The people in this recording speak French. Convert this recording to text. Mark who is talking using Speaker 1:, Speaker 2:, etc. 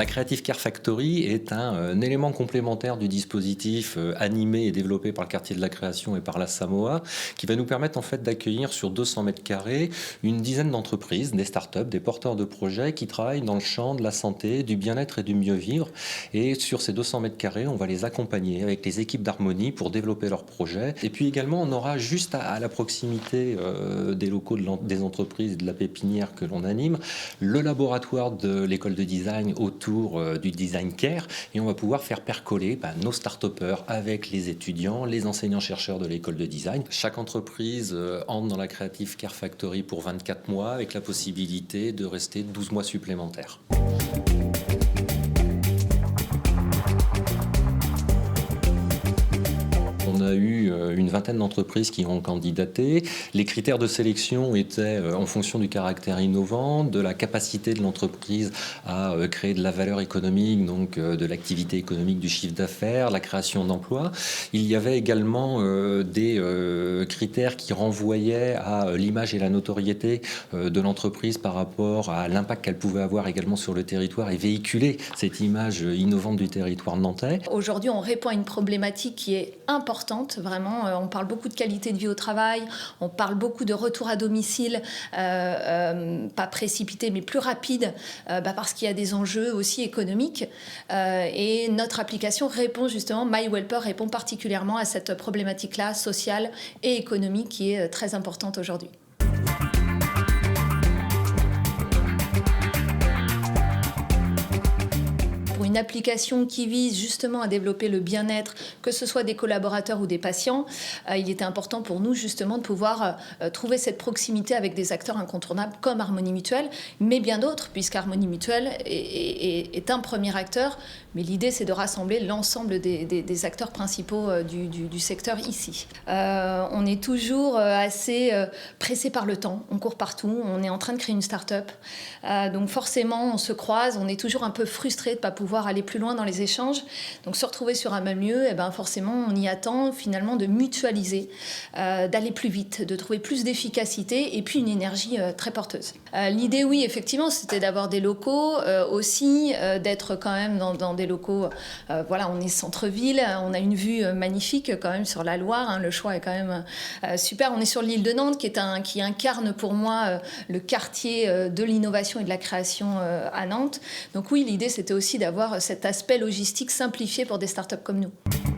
Speaker 1: La Creative Care Factory est un élément complémentaire du dispositif animé et développé par le quartier de la création et par la Samoa, qui va nous permettre en fait d'accueillir sur 200 mètres carrés une dizaine d'entreprises, des startups, des porteurs de projets qui travaillent dans le champ de la santé, du bien-être et du mieux vivre. Et sur ces 200 mètres carrés, on va les accompagner avec les équipes d'Harmonie pour développer leurs projets. Et puis également, on aura juste à la proximité des locaux des entreprises et de la pépinière que l'on anime, le laboratoire de l'école de design autour du design care, et on va pouvoir faire percoler nos start-upers avec les étudiants, les enseignants-chercheurs de l'école de design. Chaque entreprise entre dans la Creative Care Factory pour 24 mois avec la possibilité de rester 12 mois supplémentaires. On a eu une vingtaine d'entreprises qui ont candidaté. Les critères de sélection étaient en fonction du caractère innovant, de la capacité de l'entreprise à créer de la valeur économique, donc de l'activité économique, du chiffre d'affaires, la création d'emplois. Il y avait également des critères qui renvoyaient à l'image et la notoriété de l'entreprise par rapport à l'impact qu'elle pouvait avoir également sur le territoire et véhiculer cette image innovante du territoire nantais.
Speaker 2: Aujourd'hui, on répond à une problématique qui est importante. Vraiment, on parle beaucoup de qualité de vie au travail, on parle beaucoup de retour à domicile, pas précipité mais plus rapide, parce qu'il y a des enjeux aussi économiques. Et notre application répond justement, MyWelper répond particulièrement à cette problématique-là, sociale et économique, qui est très importante aujourd'hui. Une application qui vise justement à développer le bien-être, que ce soit des collaborateurs ou des patients, il était important pour nous justement de pouvoir trouver cette proximité avec des acteurs incontournables comme Harmonie Mutuelle, mais bien d'autres, puisqu'Harmonie Mutuelle est un premier acteur, mais l'idée c'est de rassembler l'ensemble des acteurs principaux du secteur ici. On est toujours assez pressé par le temps, on court partout, on est en train de créer une start-up, donc forcément on se croise, on est toujours un peu frustré de ne pas pouvoir aller plus loin dans les échanges. Donc se retrouver sur un même lieu, forcément on y attend finalement de mutualiser, d'aller plus vite, de trouver plus d'efficacité et puis une énergie très porteuse. L'idée, oui, effectivement, c'était d'avoir des locaux, aussi d'être quand même dans des locaux, on est centre-ville, on a une vue magnifique quand même sur la Loire, le choix est quand même super. On est sur l'île de Nantes qui incarne pour moi le quartier de l'innovation et de la création à Nantes. Donc oui, l'idée c'était aussi d'avoir cet aspect logistique simplifié pour des startups comme nous.